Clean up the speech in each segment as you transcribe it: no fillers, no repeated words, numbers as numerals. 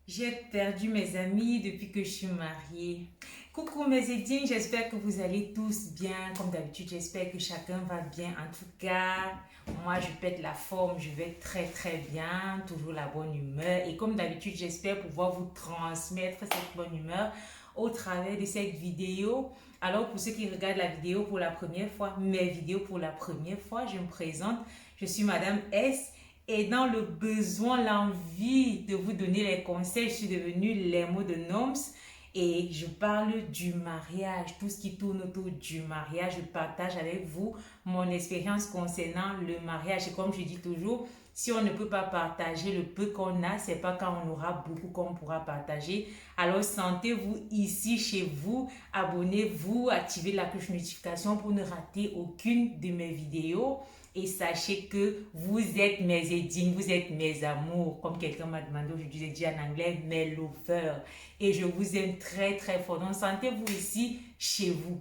J'ai perdu mes amis depuis que je suis mariée. Coucou mes édines, j'espère que vous allez tous bien. Comme d'habitude, j'espère que chacun va bien. En tout cas, moi je pète la forme, je vais très très bien, toujours la bonne humeur. Et comme d'habitude, j'espère pouvoir vous transmettre cette bonne humeur au travers de cette vidéo. Alors pour ceux qui regardent la vidéo pour la première fois, mes vidéos pour la première fois, je me présente. Je suis Madame S. Et dans le besoin, l'envie de vous donner les conseils, je suis devenue les mots de Noms et je parle du mariage, tout ce qui tourne autour du mariage. Je partage avec vous mon expérience concernant le mariage. Et comme je dis toujours, si on ne peut pas partager le peu qu'on a, c'est pas quand on aura beaucoup qu'on pourra partager. Alors sentez-vous ici chez vous, abonnez-vous, activez la cloche notification pour ne rater aucune de mes vidéos. Et sachez que vous êtes mes édines, vous êtes mes amours. Comme quelqu'un m'a demandé aujourd'hui, j'ai dit en anglais, mes lovers. Et je vous aime très très fort. Donc sentez-vous ici chez vous.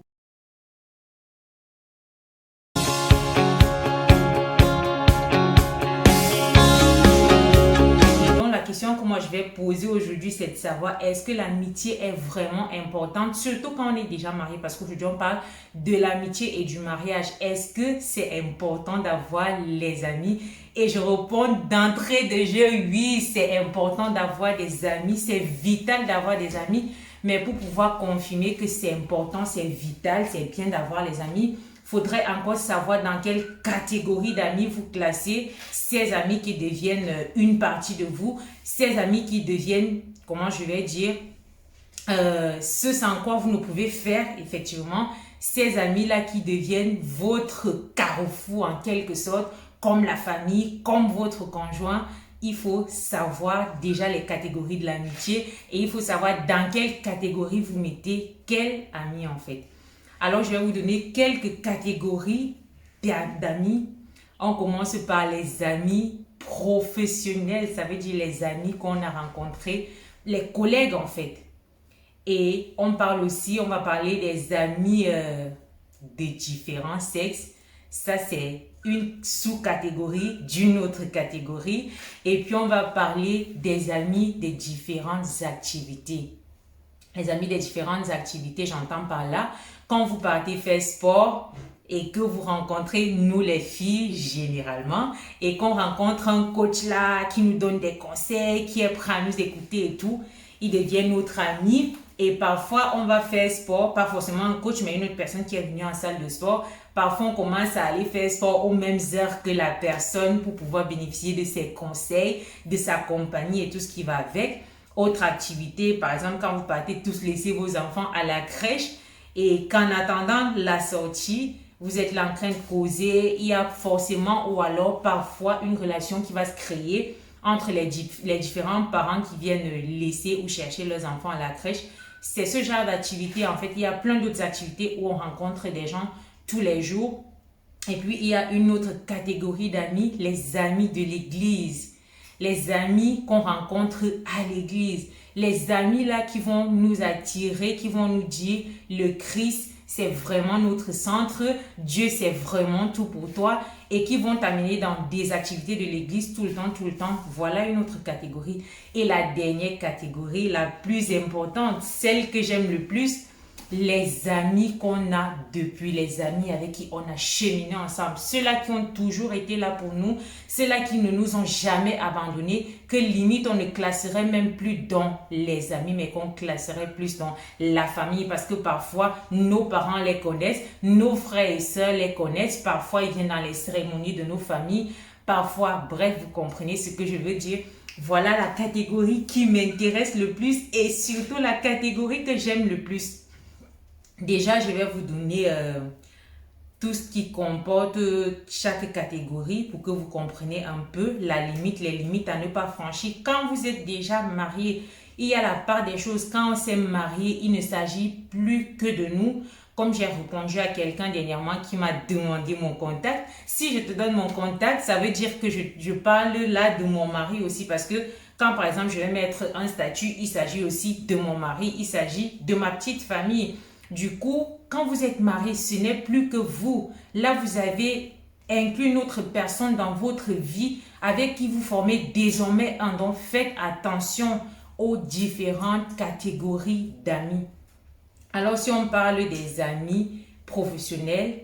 Donc la question que moi je vais poser aujourd'hui, c'est de savoir est-ce que l'amitié est vraiment importante, surtout quand on est déjà marié, parce qu'aujourd'hui on parle de l'amitié et du mariage. Est-ce que c'est important d'avoir les amis? Et je réponds d'entrée de jeu, oui, c'est important d'avoir des amis, c'est vital d'avoir des amis. Mais pour pouvoir confirmer que c'est important, c'est vital, c'est bien d'avoir les amis, faudrait encore savoir dans quelle catégorie d'amis vous classez ces amis qui deviennent une partie de vous, ces amis qui deviennent, comment je vais dire, ce sans quoi vous ne pouvez faire effectivement, ces amis-là qui deviennent votre carrefour en quelque sorte, comme la famille, comme votre conjoint. Il faut savoir déjà les catégories de l'amitié et il faut savoir dans quelle catégorie vous mettez quel ami en fait. Alors, je vais vous donner quelques catégories d'amis. On commence par les amis professionnels, ça veut dire les amis qu'on a rencontrés, les collègues en fait. Et on parle aussi, on va parler des amis de différents sexes. Ça, c'est une sous-catégorie d'une autre catégorie. Et puis, on va parler des amis des différentes activités. Les amis des différentes activités, j'entends par là, quand vous partez faire sport et que vous rencontrez nous les filles généralement et qu'on rencontre un coach là qui nous donne des conseils, qui est prêt à nous écouter et tout, il devient notre ami et parfois on va faire sport, pas forcément un coach mais une autre personne qui est venue en salle de sport. Parfois on commence à aller faire sport aux mêmes heures que la personne pour pouvoir bénéficier de ses conseils, de sa compagnie et tout ce qui va avec. Autre activité, par exemple, quand vous partez tous laisser vos enfants à la crèche et qu'en attendant la sortie, vous êtes là en train de causer, il y a forcément ou alors parfois une relation qui va se créer entre les différents parents qui viennent laisser ou chercher leurs enfants à la crèche. C'est ce genre d'activité. En fait, il y a plein d'autres activités où on rencontre des gens tous les jours. Et puis, il y a une autre catégorie d'amis, les amis de l'église, les amis qu'on rencontre à l'église, les amis là qui vont nous attirer, qui vont nous dire le Christ c'est vraiment notre centre, Dieu c'est vraiment tout pour toi et qui vont t'amener dans des activités de l'église tout le temps, tout le temps. Voilà une autre catégorie. Et la dernière catégorie, la plus importante, celle que j'aime le plus, les amis qu'on a depuis, les amis avec qui on a cheminé ensemble, ceux-là qui ont toujours été là pour nous, ceux-là qui ne nous ont jamais abandonnés, que limite on ne classerait même plus dans les amis, mais qu'on classerait plus dans la famille, parce que parfois nos parents les connaissent, nos frères et sœurs les connaissent, parfois ils viennent dans les cérémonies de nos familles, parfois, bref, vous comprenez ce que je veux dire. Voilà la catégorie qui m'intéresse le plus et surtout la catégorie que j'aime le plus. Déjà, je vais vous donner tout ce qui comporte chaque catégorie pour que vous compreniez un peu la limite, les limites à ne pas franchir. Quand vous êtes déjà marié, il y a la part des choses. Quand on s'est marié, il ne s'agit plus que de nous. Comme j'ai répondu à quelqu'un dernièrement qui m'a demandé mon contact, si je te donne mon contact, ça veut dire que je parle là de mon mari aussi parce que quand par exemple je vais mettre un statut, il s'agit aussi de mon mari, il s'agit de ma petite famille. Du coup, quand vous êtes marié, ce n'est plus que vous. Là, vous avez inclus une autre personne dans votre vie avec qui vous formez désormais un don. Faites attention aux différentes catégories d'amis. Alors, si on parle des amis professionnels,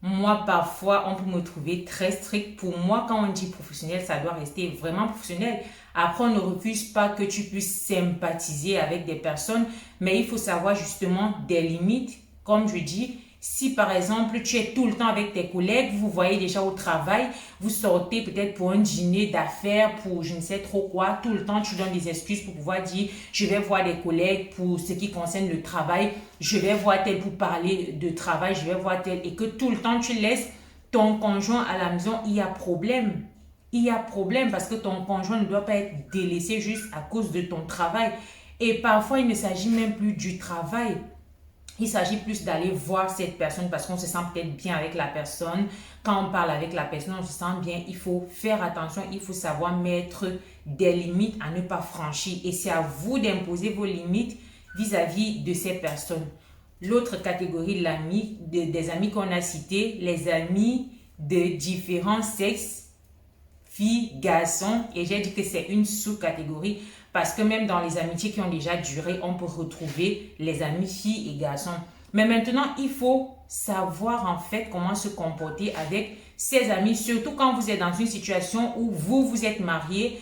moi, parfois, on peut me trouver très strict. Pour moi, quand on dit professionnel, ça doit rester vraiment professionnel. Après, on ne refuse pas que tu puisses sympathiser avec des personnes, mais il faut savoir justement des limites. Comme je dis, si par exemple, tu es tout le temps avec tes collègues, vous voyez déjà au travail, vous sortez peut-être pour un dîner d'affaires, pour je ne sais trop quoi, tout le temps, tu donnes des excuses pour pouvoir dire, je vais voir des collègues pour ce qui concerne le travail, je vais voir tel pour parler de travail, je vais voir tel, et que tout le temps, tu laisses ton conjoint à la maison, il y a problème. Il y a problème parce que ton conjoint ne doit pas être délaissé juste à cause de ton travail. Et parfois, il ne s'agit même plus du travail. Il s'agit plus d'aller voir cette personne parce qu'on se sent peut-être bien avec la personne. Quand on parle avec la personne, on se sent bien. Il faut faire attention, il faut savoir mettre des limites à ne pas franchir. Et c'est à vous d'imposer vos limites vis-à-vis de ces personnes. L'autre catégorie de l'amis, des amis qu'on a cités, les amis de différents sexes, filles, garçons, et j'ai dit que c'est une sous-catégorie parce que même dans les amitiés qui ont déjà duré, on peut retrouver les amis filles et garçons. Mais maintenant, il faut savoir en fait comment se comporter avec ses amis, surtout quand vous êtes dans une situation où vous êtes marié.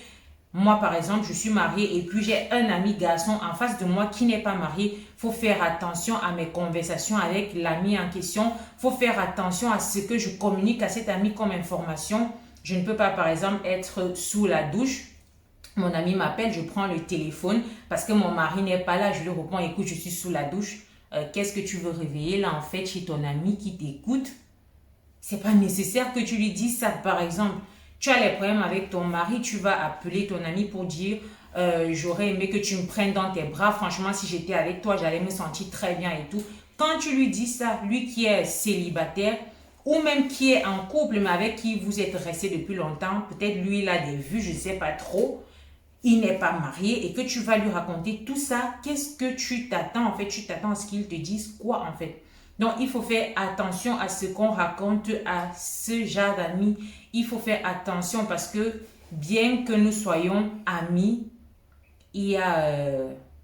Moi, par exemple, je suis mariée et puis j'ai un ami garçon en face de moi qui n'est pas marié. Il faut faire attention à mes conversations avec l'ami en question. Il faut faire attention à ce que je communique à cet ami comme information. Je ne peux pas, par exemple, être sous la douche. Mon ami m'appelle, je prends le téléphone parce que mon mari n'est pas là. Je lui réponds, écoute, je suis sous la douche. Qu'est-ce que tu veux réveiller là, en fait, chez ton ami qui t'écoute? C'est pas nécessaire que tu lui dises ça. Par exemple, tu as les problèmes avec ton mari, tu vas appeler ton ami pour dire, j'aurais aimé que tu me prennes dans tes bras. Franchement, si j'étais avec toi, j'allais me sentir très bien et tout. Quand tu lui dis ça, lui qui est célibataire, ou même qui est en couple, mais avec qui vous êtes resté depuis longtemps, peut-être lui, il a des vues, je ne sais pas trop, il n'est pas marié et que tu vas lui raconter tout ça, qu'est-ce que tu t'attends en fait? Tu t'attends à ce qu'il te dise quoi en fait? Donc, il faut faire attention à ce qu'on raconte à ce genre d'amis. Il faut faire attention parce que bien que nous soyons amis, il y a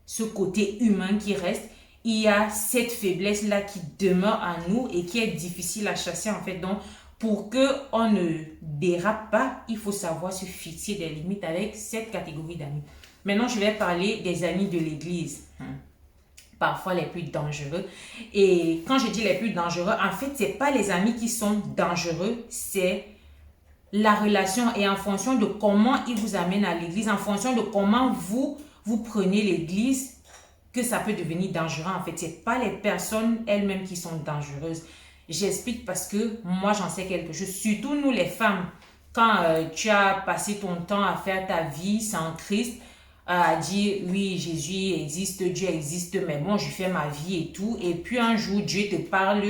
ce côté humain qui reste. Il y a cette faiblesse-là qui demeure en nous et qui est difficile à chasser en fait. Donc, pour qu'on ne dérape pas, il faut savoir se fixer des limites avec cette catégorie d'amis. Maintenant, je vais parler des amis de l'église. Parfois les plus dangereux. Et quand je dis les plus dangereux, en fait, ce n'est pas les amis qui sont dangereux, c'est la relation et en fonction de comment ils vous amènent à l'église, en fonction de comment vous prenez l'église, que ça peut devenir dangereux. En fait, ce n'est pas les personnes elles-mêmes qui sont dangereuses. J'explique parce que moi, j'en sais quelque chose. Surtout nous les femmes, quand tu as passé ton temps à faire ta vie sans Christ, à dire oui, Jésus existe, Dieu existe, mais bon, je fais ma vie et tout. Et puis un jour, Dieu te parle,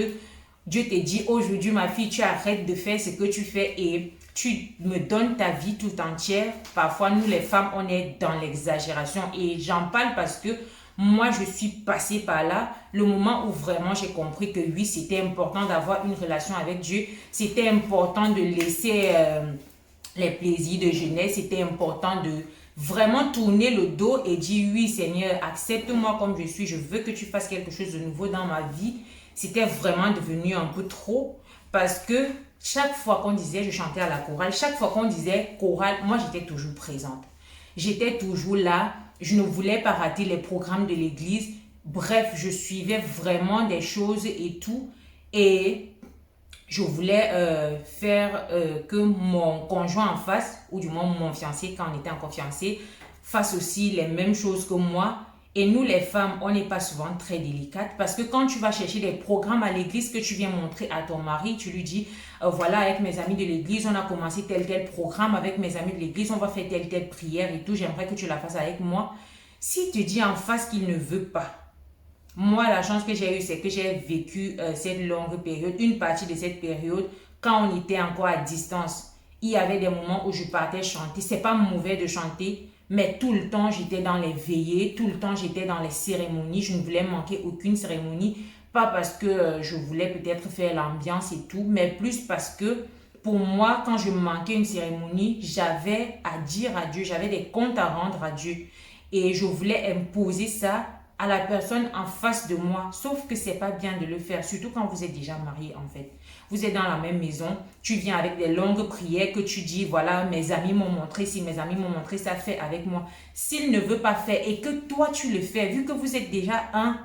Dieu te dit aujourd'hui, ma fille, tu arrêtes de faire ce que tu fais et tu me donnes ta vie tout entière. Parfois, nous les femmes, on est dans l'exagération. Et j'en parle parce que moi, je suis passée par là, le moment où vraiment j'ai compris que oui, c'était important d'avoir une relation avec Dieu. C'était important de laisser les plaisirs de jeunesse. C'était important de vraiment tourner le dos et dire oui, Seigneur, accepte-moi comme je suis. Je veux que tu fasses quelque chose de nouveau dans ma vie. C'était vraiment devenu un peu trop parce que chaque fois qu'on disait, je chantais à la chorale, chaque fois qu'on disait chorale, moi, j'étais toujours présente. J'étais toujours là. Je ne voulais pas rater les programmes de l'église. Bref, je suivais vraiment des choses et tout. Et je voulais faire que mon conjoint en face, ou du moins mon fiancé, quand on était encore fiancé, fasse aussi les mêmes choses que moi. Et nous, les femmes, on n'est pas souvent très délicates parce que quand tu vas chercher des programmes à l'église que tu viens montrer à ton mari, tu lui dis, voilà, avec mes amis de l'église, on a commencé tel programme, avec mes amis de l'église, on va faire telle prière et tout, j'aimerais que tu la fasses avec moi. S'il te dit en face qu'il ne veut pas, moi, la chance que j'ai eue, c'est que j'ai vécu cette longue période, une partie de cette période, quand on était encore à distance. Il y avait des moments où je partais chanter. C'est pas mauvais de chanter, mais tout le temps, j'étais dans les veillées, tout le temps, j'étais dans les cérémonies. Je ne voulais manquer aucune cérémonie. Pas parce que je voulais peut-être faire l'ambiance et tout, mais plus parce que pour moi, quand je manquais une cérémonie, j'avais à dire à Dieu, j'avais des comptes à rendre à Dieu. et je voulais imposer ça à la personne en face de moi. Sauf que c'est pas bien de le faire, surtout quand vous êtes déjà marié en fait. Vous êtes dans la même maison, tu viens avec des longues prières que tu dis, voilà, mes amis m'ont montré ci, mes amis m'ont montré ça, fait avec moi. S'il ne veut pas faire et que toi tu le fais, vu que vous êtes déjà un,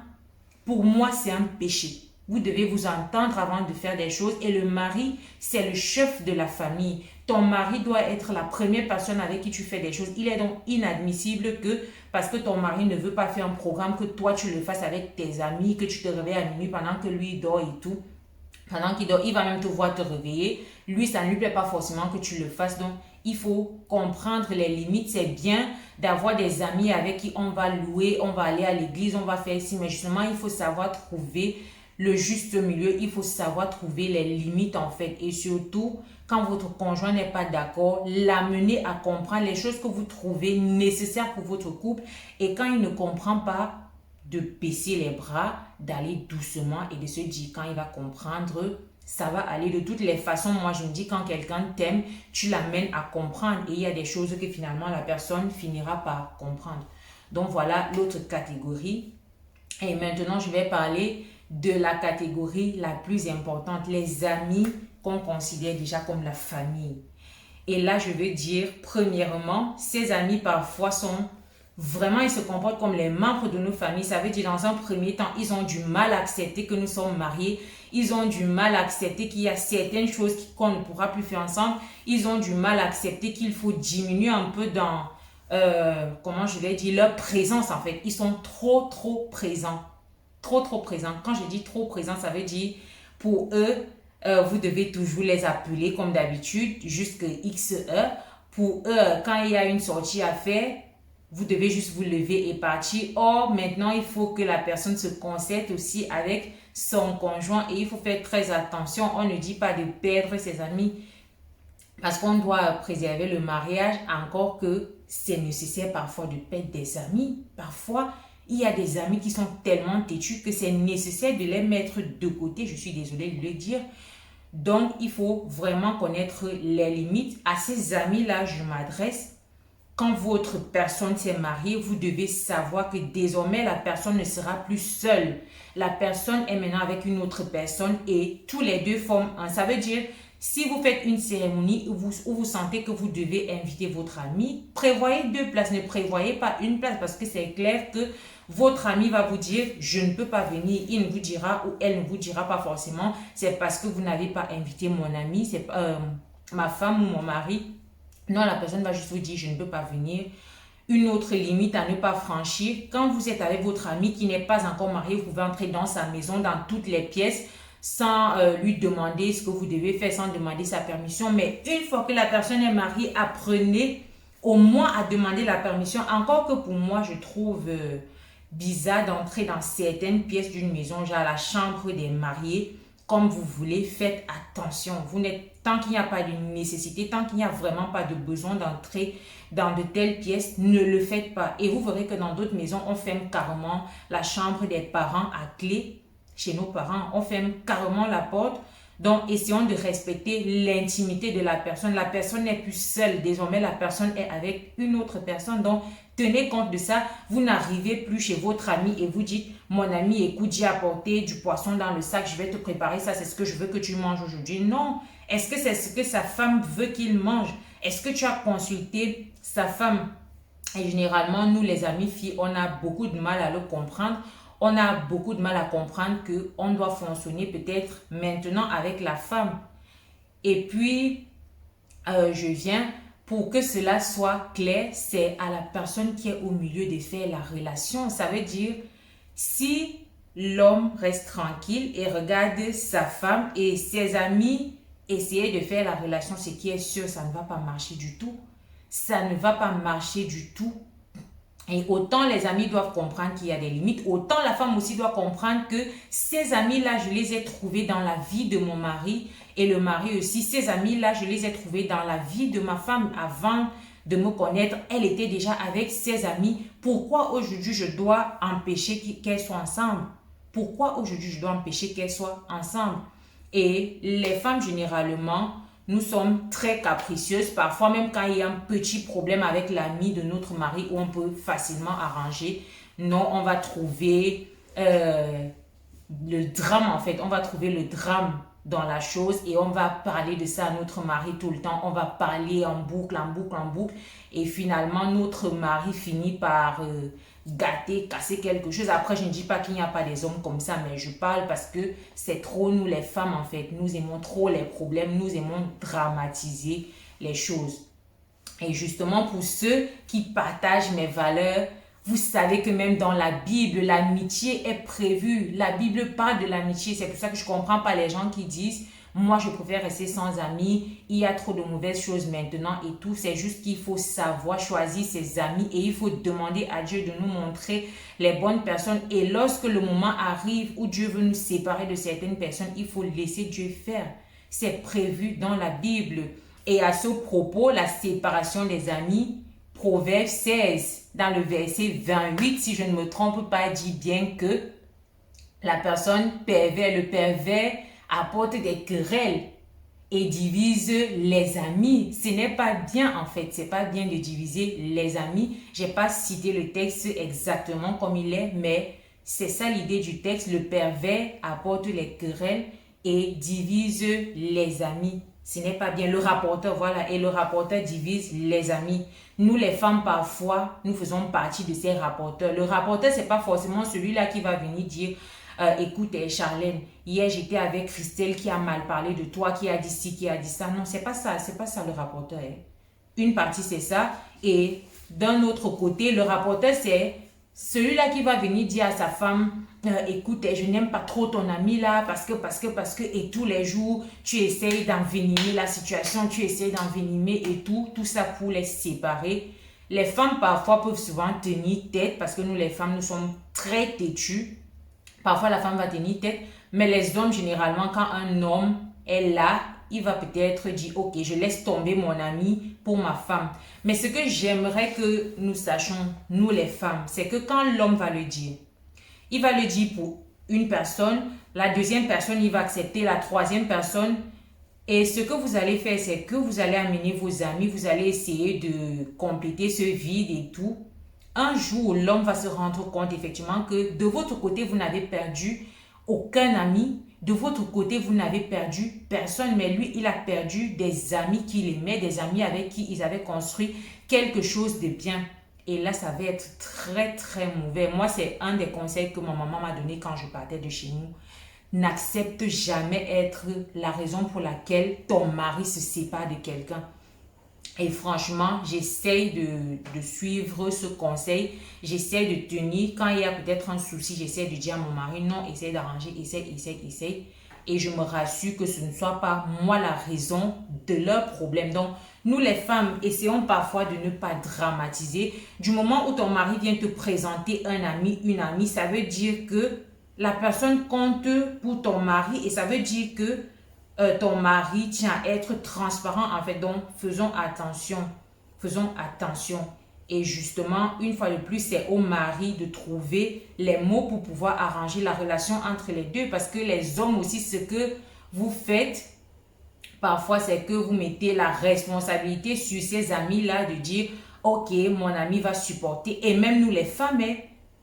pour moi c'est un péché. Vous devez vous entendre avant de faire des choses et le mari, c'est le chef de la famille. Ton mari doit être la première personne avec qui tu fais des choses. Il est donc inadmissible que, parce que ton mari ne veut pas faire un programme, que toi tu le fasses avec tes amis, que tu te réveilles à minuit pendant que lui dort et tout. Pendant qu'il dort, il va même te voir te réveiller. Lui, ça ne lui plaît pas forcément que tu le fasses. Donc, il faut comprendre les limites. C'est bien d'avoir des amis avec qui on va louer, on va aller à l'église, on va faire ici. Mais justement, il faut savoir trouver le juste milieu. Il faut savoir trouver les limites en fait. Et surtout, quand votre conjoint n'est pas d'accord, l'amener à comprendre les choses que vous trouvez nécessaires pour votre couple. Et quand il ne comprend pas, de baisser les bras, d'aller doucement et de se dire quand il va comprendre, ça va aller de toutes les façons. Moi, je me dis quand quelqu'un t'aime, tu l'amènes à comprendre et il y a des choses que finalement la personne finira par comprendre. Donc voilà l'autre catégorie. Et maintenant, je vais parler de la catégorie la plus importante, les amis qu'on considère déjà comme la famille. Et là, je veux dire, premièrement, ces amis parfois sont vraiment, ils se comportent comme les membres de nos familles. Ça veut dire, dans un premier temps, ils ont du mal à accepter que nous sommes mariés. Ils ont du mal à accepter qu'il y a certaines choses qu'on ne pourra plus faire ensemble. Ils ont du mal à accepter qu'il faut diminuer un peu dans, comment je vais dire, leur présence en fait. Ils sont trop présents. Trop présents. Quand je dis trop présents, ça veut dire, pour eux, vous devez toujours les appeler comme d'habitude, jusqu'à X heures. Pour eux, quand il y a une sortie à faire, vous devez juste vous lever et partir. Or, maintenant, il faut que la personne se concerte aussi avec son conjoint et il faut faire très attention. On ne dit pas de perdre ses amis parce qu'on doit préserver le mariage, encore que c'est nécessaire parfois de perdre des amis. Parfois, il y a des amis qui sont tellement têtus que c'est nécessaire de les mettre de côté. Je suis désolée de le dire. Donc, il faut vraiment connaître les limites. À ces amis-là, je m'adresse. Quand votre personne s'est mariée, vous devez savoir que désormais, la personne ne sera plus seule. La personne est maintenant avec une autre personne et tous les deux forment un. Ça veut dire, si vous faites une cérémonie où vous sentez que vous devez inviter votre ami, prévoyez 2 places, ne prévoyez pas une place parce que c'est clair que votre ami va vous dire, je ne peux pas venir. Il ne vous dira ou elle ne vous dira pas forcément, c'est parce que vous n'avez pas invité mon ami, c'est ma femme ou mon mari. Non, la personne va juste vous dire, je ne peux pas venir. Une autre limite à ne pas franchir, quand vous êtes avec votre ami qui n'est pas encore marié, vous pouvez entrer dans sa maison, dans toutes les pièces, sans lui demander ce que vous devez faire, sans demander sa permission. Mais une fois que la personne est mariée, apprenez au moins à demander la permission. Encore que pour moi, je trouve bizarre d'entrer dans certaines pièces d'une maison, genre la chambre des mariés, comme vous voulez, faites attention. Tant qu'il n'y a pas de nécessité, tant qu'il n'y a vraiment pas de besoin d'entrer dans de telles pièces, ne le faites pas. Et vous verrez que dans d'autres maisons, on ferme carrément la chambre des parents à clé. Chez nos parents, on ferme carrément la porte. Donc, essayons de respecter l'intimité de la personne. La personne n'est plus seule. Désormais, la personne est avec une autre personne. Donc, tenez compte de ça. Vous n'arrivez plus chez votre ami et vous dites, mon ami, écoute, j'ai apporté du poisson dans le sac, je vais te préparer ça, c'est ce que je veux que tu manges aujourd'hui. Non. Est-ce que c'est ce que sa femme veut qu'il mange? Est-ce que tu as consulté sa femme? Et généralement, nous, les amis filles, on a beaucoup de mal à le comprendre. On a beaucoup de mal à comprendre qu'on doit fonctionner peut-être maintenant avec la femme. Et puis, je viens, pour que cela soit clair, c'est à la personne qui est au milieu de faire la relation. Ça veut dire, si l'homme reste tranquille et regarde sa femme et ses amis essayer de faire la relation, ce qui est sûr, ça ne va pas marcher du tout. Ça ne va pas marcher du tout. Et autant les amis doivent comprendre qu'il y a des limites, autant la femme aussi doit comprendre que ces amis-là, je les ai trouvés dans la vie de mon mari et le mari aussi. Ces amis-là, je les ai trouvés dans la vie de ma femme avant de me connaître. Elle était déjà avec ses amis. Pourquoi aujourd'hui je dois empêcher qu'elles soient ensemble? Pourquoi aujourd'hui je dois empêcher qu'elles soient ensemble? Et les femmes généralement nous sommes très capricieuses. Parfois, même quand il y a un petit problème avec l'ami de notre mari où on peut facilement arranger, non, on va trouver le drame en fait. On va trouver le drame dans la chose et on va parler de ça à notre mari tout le temps. On va parler en boucle, en boucle, en boucle. Et finalement, notre mari finit par gâter, casser quelque chose. Après, je ne dis pas qu'il n'y a pas des hommes comme ça, mais je parle parce que c'est trop nous les femmes en fait. Nous aimons trop les problèmes, nous aimons dramatiser les choses. Et justement, pour ceux qui partagent mes valeurs, vous savez que même dans la Bible, l'amitié est prévue. La Bible parle de l'amitié. C'est pour ça que je ne comprends pas les gens qui disent « Moi, je préfère rester sans amis. Il y a trop de mauvaises choses maintenant et tout. » C'est juste qu'il faut savoir choisir ses amis et il faut demander à Dieu de nous montrer les bonnes personnes. Et lorsque le moment arrive où Dieu veut nous séparer de certaines personnes, il faut laisser Dieu faire. C'est prévu dans la Bible. Et à ce propos, la séparation des amis, Proverbe 16, dans le verset 28, si je ne me trompe pas, dit bien que la personne pervers, le pervers apporte des querelles et divise les amis. Ce n'est pas bien en fait, c'est pas bien de diviser les amis. J'ai pas cité le texte exactement comme il est, mais c'est ça l'idée du texte. Le pervers apporte les querelles et divise les amis. Ce n'est pas bien. Le rapporteur, voilà, et le rapporteur divise les amis. Nous, les femmes, parfois, nous faisons partie de ces rapporteurs. Le rapporteur, c'est pas forcément celui-là qui va venir dire écoute, Charlène, hier, j'étais avec Christelle qui a mal parlé de toi, qui a dit ci, qui a dit ça. Non, c'est pas ça le rapporteur. Hein. Une partie, c'est ça. Et d'un autre côté, le rapporteur, c'est celui-là qui va venir dire à sa femme, écoute, je n'aime pas trop ton ami là, parce que, et tous les jours, tu essayes d'envenimer la situation, tu essayes d'envenimer et tout ça pour les séparer. Les femmes, parfois, peuvent souvent tenir tête, parce que nous, les femmes, nous sommes très têtues. Parfois, la femme va tenir tête, mais les hommes, généralement, quand un homme est là, il va peut-être dire, ok, je laisse tomber mon ami pour ma femme. Mais ce que j'aimerais que nous sachions, nous les femmes, c'est que quand l'homme va le dire, il va le dire pour une personne, la deuxième personne, il va accepter, la troisième personne. Et ce que vous allez faire, c'est que vous allez amener vos amis, vous allez essayer de compléter ce vide et tout. Un jour, l'homme va se rendre compte effectivement que de votre côté, vous n'avez perdu aucun ami. De votre côté, vous n'avez perdu personne, mais lui, il a perdu des amis qu'il aimait, des amis avec qui ils avaient construit quelque chose de bien. Et là, ça va être très, très mauvais. Moi, c'est un des conseils que ma maman m'a donné quand je partais de chez nous. N'accepte jamais être la raison pour laquelle ton mari se sépare de quelqu'un. Et franchement, j'essaye de suivre ce conseil. J'essaie de tenir. Quand il y a peut-être un souci, j'essaie de dire à mon mari, non, essaye d'arranger, essaye. Et je me rassure que ce ne soit pas moi la raison de leur problème. Donc, nous les femmes, essayons parfois de ne pas dramatiser. Du moment où ton mari vient te présenter un ami, une amie, ça veut dire que la personne compte pour ton mari et ça veut dire que ton mari tient à être transparent en fait. Donc, faisons attention. Faisons attention. Et justement, une fois de plus, c'est au mari de trouver les mots pour pouvoir arranger la relation entre les deux. Parce que les hommes aussi, ce que vous faites, parfois, c'est que vous mettez la responsabilité sur ces amis-là de dire, ok, mon ami va supporter. Et même nous les femmes,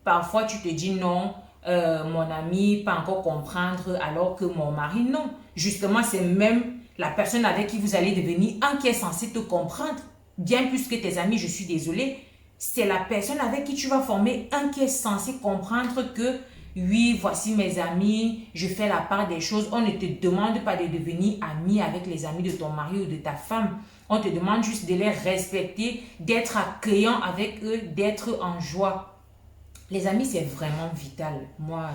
parfois tu te dis non, mon ami pas encore comprendre alors que mon mari non. Justement, c'est même la personne avec qui vous allez devenir un qui est censé te comprendre. Bien plus que tes amis, je suis désolée. C'est la personne avec qui tu vas former un qui est censé comprendre que oui, voici mes amis, je fais la part des choses. On ne te demande pas de devenir ami avec les amis de ton mari ou de ta femme. On te demande juste de les respecter, d'être accueillant avec eux, d'être en joie. Les amis, c'est vraiment vital. Moi,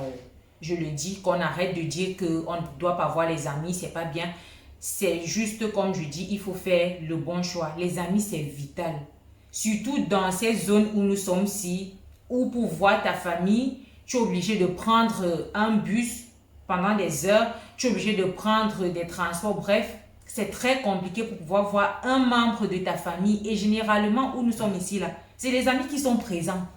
je le dis, qu'on arrête de dire qu'on ne doit pas voir les amis, c'est pas bien. C'est juste comme je dis, il faut faire le bon choix. Les amis, c'est vital. Surtout dans ces zones où nous sommes ici, où pour voir ta famille, tu es obligé de prendre un bus pendant des heures, tu es obligé de prendre des transports, bref, c'est très compliqué pour pouvoir voir un membre de ta famille. Et généralement, où nous sommes ici, là, c'est les amis qui sont présents.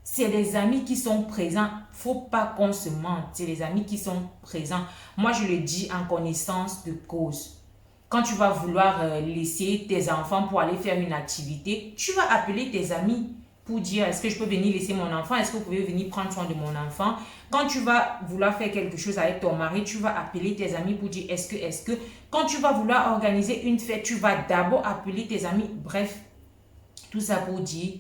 C'est les amis qui sont présents. Faut pas qu'on se mente. C'est les amis qui sont présents. Moi, je le dis en connaissance de cause. quand tu vas vouloir laisser tes enfants pour aller faire une activité, tu vas appeler tes amis pour dire est-ce que je peux venir laisser mon enfant, est-ce que vous pouvez venir prendre soin de mon enfant. Quand tu vas vouloir faire quelque chose avec ton mari, tu vas appeler tes amis pour dire est-ce que. Quand tu vas vouloir organiser une fête, tu vas d'abord appeler tes amis. Bref, tout ça pour dire,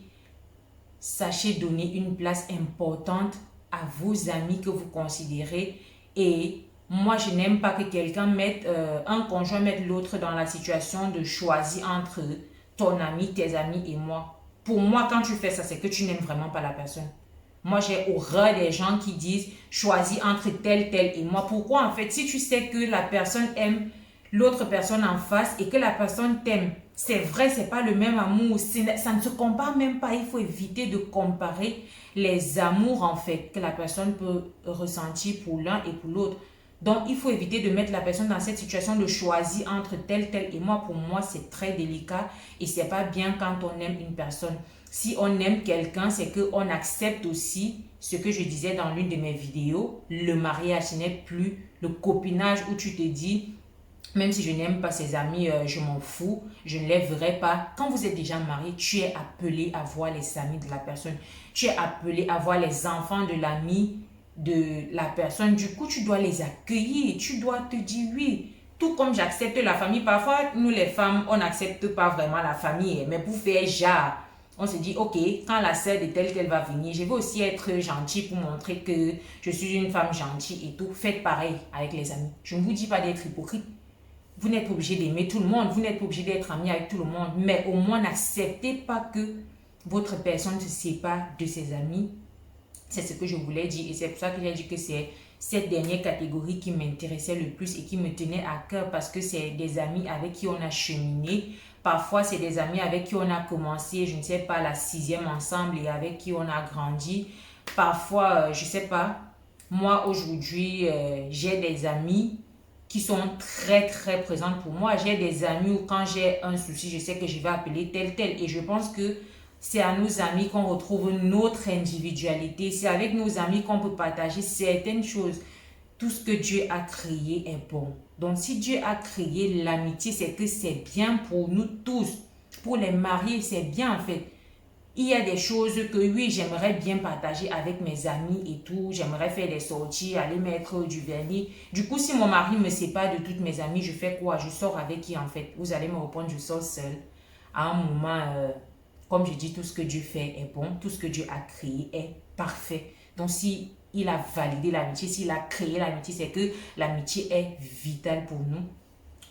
sachez donner une place importante à vos amis que vous considérez. Et moi, je n'aime pas que quelqu'un mette, un conjoint mette l'autre dans la situation de choisir entre ton ami, tes amis et moi. Pour moi, quand tu fais ça, c'est que tu n'aimes vraiment pas la personne. Moi, j'ai horreur des gens qui disent choisis entre tel et moi. Pourquoi en fait, si tu sais que la personne aime l'autre personne en face et que la personne t'aime, c'est vrai, c'est pas le même amour, ça ne se compare même pas. Il faut éviter de comparer les amours en fait que la personne peut ressentir pour l'un et pour l'autre. Donc, il faut éviter de mettre la personne dans cette situation de choisir entre tel et moi. Pour moi, c'est très délicat et c'est pas bien quand on aime une personne. Si on aime quelqu'un, c'est qu'on accepte aussi ce que je disais dans l'une de mes vidéos. Le mariage, ce n'est plus le copinage où tu te dis, même si je n'aime pas ses amis, je m'en fous, je ne les verrai pas. Quand vous êtes déjà marié, tu es appelé à voir les amis de la personne. Tu es appelé à voir les enfants de l'ami de la personne. Du coup, tu dois les accueillir. Tu dois te dire oui. Tout comme j'accepte la famille. Parfois, nous les femmes, on n'accepte pas vraiment la famille. Mais pour faire genre, on se dit, ok, quand la sœur de telle va venir, je vais aussi être gentille pour montrer que je suis une femme gentille et tout. Faites pareil avec les amis. Je ne vous dis pas d'être hypocrite. Vous n'êtes pas obligé d'aimer tout le monde. Vous n'êtes pas obligé d'être ami avec tout le monde. Mais au moins, n'acceptez pas que votre personne se sépare de ses amis. C'est ce que je voulais dire et c'est pour ça que j'ai dit que c'est cette dernière catégorie qui m'intéressait le plus et qui me tenait à cœur parce que c'est des amis avec qui on a cheminé. Parfois, c'est des amis avec qui on a commencé, je ne sais pas, la 6e ensemble et avec qui on a grandi. Parfois, je ne sais pas, moi aujourd'hui, j'ai des amis qui sont très présentes pour moi. J'ai des amis où quand j'ai un souci, je sais que je vais appeler tel et je pense que c'est à nos amis qu'on retrouve notre individualité. C'est avec nos amis qu'on peut partager certaines choses. Tout ce que Dieu a créé est bon. Donc, si Dieu a créé l'amitié, c'est que c'est bien pour nous tous. Pour les mariés, c'est bien en fait. Il y a des choses que oui, j'aimerais bien partager avec mes amis et tout. J'aimerais faire des sorties, aller mettre du vernis. Du coup, si mon mari me sépare de toutes mes amies, je fais quoi? Je sors avec qui en fait? Vous allez me répondre, je sors seule. À un moment... comme je dis, tout ce que Dieu fait est bon, tout ce que Dieu a créé est parfait. Donc, si il a validé l'amitié, s'il a créé l'amitié, c'est que l'amitié est vitale pour nous.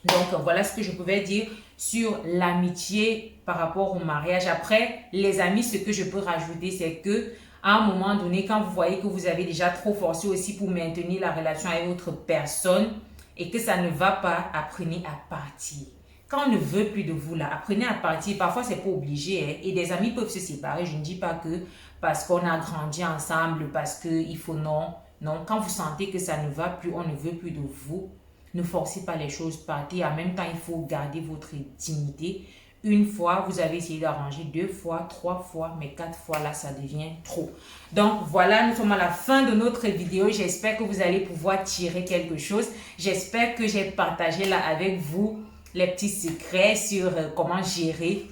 Donc, voilà ce que je pouvais dire sur l'amitié par rapport au mariage. Après, les amis, ce que je peux rajouter, c'est que à un moment donné, quand vous voyez que vous avez déjà trop forcé aussi pour maintenir la relation avec votre personne et que ça ne va pas, apprenez à partir. Quand on ne veut plus de vous, là, apprenez à partir. Parfois, c'est pas obligé. Hein, et des amis peuvent se séparer. Je ne dis pas que parce qu'on a grandi ensemble, parce qu'il faut non. Non, quand vous sentez que ça ne va plus, on ne veut plus de vous, ne forcez pas les choses, partez. En même temps, il faut garder votre dignité. Une fois, vous avez essayé d'arranger 2 fois, 3 fois, mais 4 fois, là, ça devient trop. Donc, voilà, nous sommes à la fin de notre vidéo. J'espère que vous allez pouvoir tirer quelque chose. J'espère que j'ai partagé là avec vous les petits secrets sur comment gérer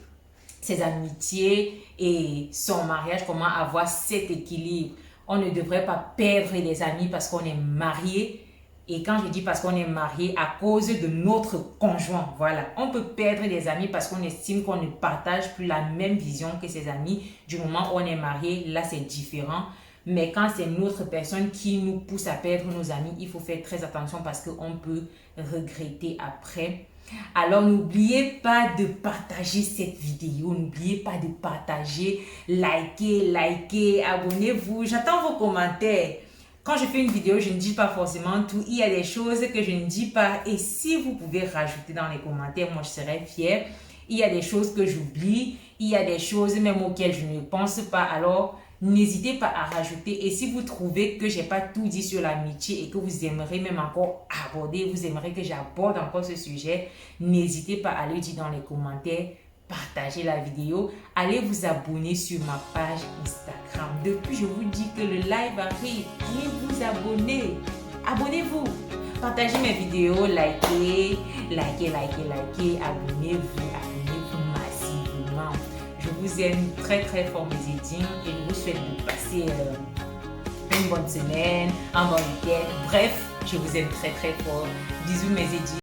ses amitiés et son mariage, comment avoir cet équilibre. On ne devrait pas perdre les amis parce qu'on est marié. Et quand je dis parce qu'on est marié, à cause de notre conjoint, voilà. On peut perdre des amis parce qu'on estime qu'on ne partage plus la même vision que ses amis. Du moment où on est marié, là c'est différent. Mais quand c'est notre personne qui nous pousse à perdre nos amis, il faut faire très attention parce qu'on peut regretter après. Alors n'oubliez pas de partager cette vidéo, n'oubliez pas de partager, likez, abonnez-vous, j'attends vos commentaires. Quand je fais une vidéo, je ne dis pas forcément tout, il y a des choses que je ne dis pas et si vous pouvez rajouter dans les commentaires, moi je serais fière. Il y a des choses que j'oublie, il y a des choses même auxquelles je ne pense pas, alors n'hésitez pas à rajouter. Et si vous trouvez que je n'ai pas tout dit sur l'amitié et que vous aimeriez même encore aborder, vous aimeriez que j'aborde encore ce sujet, n'hésitez pas à le dire dans les commentaires, partagez la vidéo, allez vous abonner sur ma page Instagram. Depuis, je vous dis que le live arrive, allez vous abonner, abonnez-vous. partagez mes vidéos, likez, abonnez-vous massivement. Je vous aime très très fort mes édits et je vous souhaite de passer une bonne semaine, un bon week-end. Bref, je vous aime très très fort. Bisous mes édits.